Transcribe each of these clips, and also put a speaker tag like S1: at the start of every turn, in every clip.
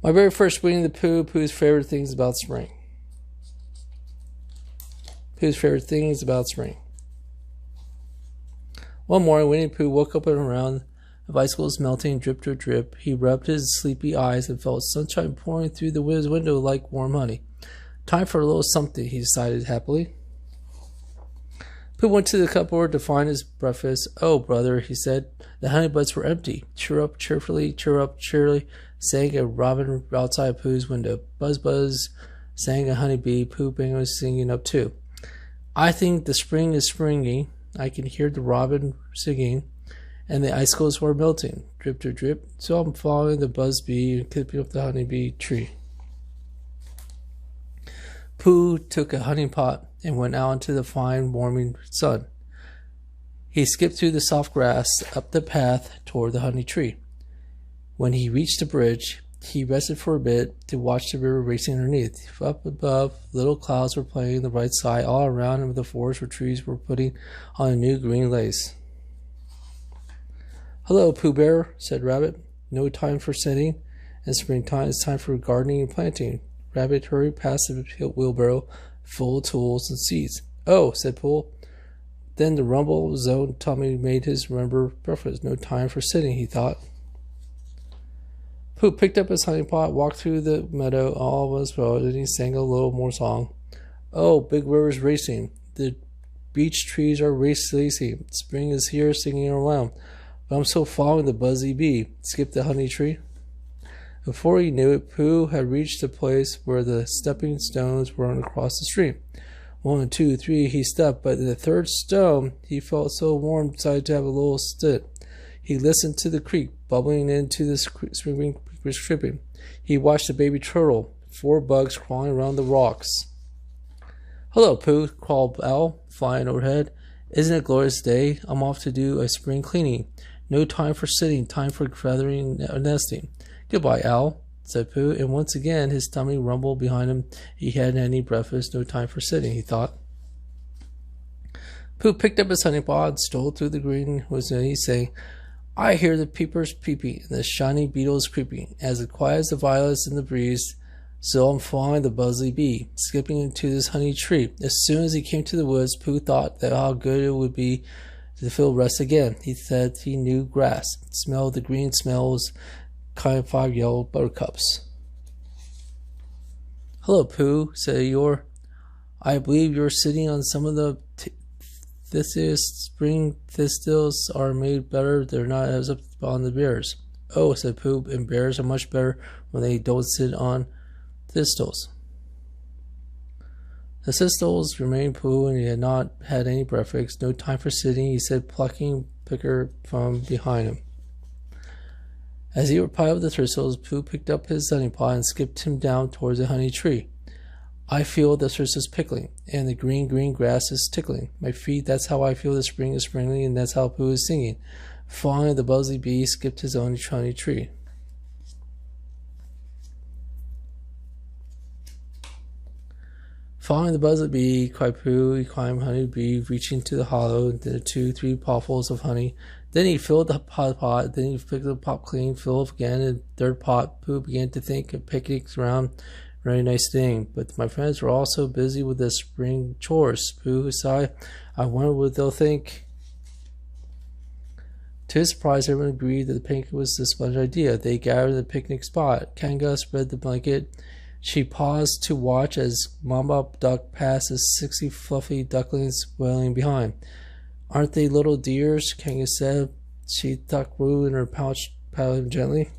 S1: My very first Winnie the Pooh, Pooh's favorite things about spring. Pooh's favorite things about spring. One morning, Winnie the Pooh woke up and around of icicles melting, drip, drip, drip. He rubbed his sleepy eyes and felt sunshine pouring through the window like warm honey. Time for a little something, he decided happily. Pooh went to the cupboard to find his breakfast. Oh, brother, he said, the honey buds were empty. Cheer up cheerfully, sang a robin outside Pooh's window. Buzz, buzz, sang a honeybee. Pooh was singing up too. I think the spring is springy. I can hear the robin singing, and the icicles were melting. Drip, drip, drip. So I'm following the buzzbee and clipping up the honeybee tree. Pooh took a honey pot and went out into the fine, warming sun. He skipped through the soft grass up the path toward the honey tree. When he reached the bridge, he rested for a bit to watch the river racing underneath. Up above, little clouds were playing the bright sky. All around him, the forest where trees were putting on a new green lace. Hello, Pooh Bear, said Rabbit. No time for sitting. In springtime, it's time for gardening and planting. Rabbit hurried past the wheelbarrow full of tools and seeds. Oh, said Pooh. Then the rumble of his own tummy made his remember breakfast. No time for sitting, he thought. Pooh picked up his honey pot, walked through the meadow, all was well, and he sang a little more song. Oh, big river's racing. The beech trees are racing. Spring is here, singing around. But I'm still following the buzzy bee. Skip the honey tree. Before he knew it, Pooh had reached the place where the stepping stones run across the stream. 1, 2, 3, he stepped, but in the third stone, he felt so warm, decided to have a little sit. He listened to the creek bubbling into the spring dripping. He watched the baby turtle, 4 bugs crawling around the rocks. Hello, Pooh, called Owl, flying overhead. Isn't it a glorious day? I'm off to do a spring cleaning. No time for sitting, time for feathering and nesting. Goodbye, Owl, said Pooh, and once again his tummy rumbled behind him. He hadn't had any breakfast, no time for sitting, he thought. Pooh picked up his honey pot and stole through the green woodsy, saying, I hear the peepers peeping and the shiny beetles creeping, as quiet as the violets in the breeze. So I'm following the buzzy bee, skipping into this honey tree. As soon as he came to the woods, Pooh thought that how good it would be to feel rest again. He said he knew grass, smelled the green smells, kind of 5 yellow buttercups. Hello, Pooh, said I believe you're sitting on some of the spring thistles are made better. They're not as up on the bears. Oh, said Pooh, and bears are much better when they don't sit on thistles. The thistles remained Pooh, and he had not had any breakfast. No time for sitting, he said, plucking Picker from behind him. As he piled up the thistles, Pooh picked up his honey pot and skipped him down towards the honey tree. I feel the thistles pickling, and the green grass is tickling my feet. That's how I feel the spring is springing, and that's how Pooh is singing. Following the buzzy bee, skipped his own honey tree. Following the buzzy bee, cried Pooh, he climbed honey bee, reaching to the hollow, and did 2, 3 potfuls of honey. Then he filled the pot, then he picked the pot clean, filled again, and third pot. Pooh began to think of picnics around. Very nice thing, but my friends were all so busy with the spring chores. Pooh sighed. I wonder what they'll think. To his surprise, everyone agreed that the picnic was a splendid idea. They gathered at the picnic spot. Kanga spread the blanket. She paused to watch as Mama Duck passed his 60 fluffy ducklings wailing behind. Aren't they little dears? Kanga said. She tucked Roo in her pouch, patted him gently.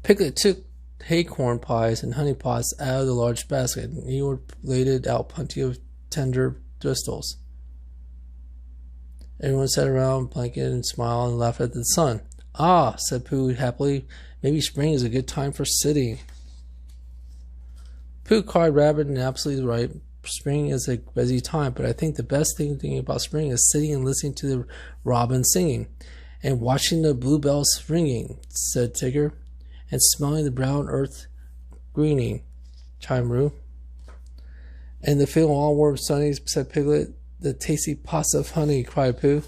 S1: Piglet took acorn pies and honey pots out of the large basket, and Eeyore laid out plenty of tender thistles. Everyone sat around, blanketed, and smiled and laughed at the sun. Ah, said Pooh happily, maybe spring is a good time for sitting. Pooh cried Rabbit and absolutely right. Spring is a busy time, but I think the best thing about spring is sitting and listening to the robins singing, and watching the bluebells ringing, said Tigger. And smelling the brown earth greening, chimed Roo. And the feeling all warm sunny, said Piglet. The tasty pots of honey, cried Pooh.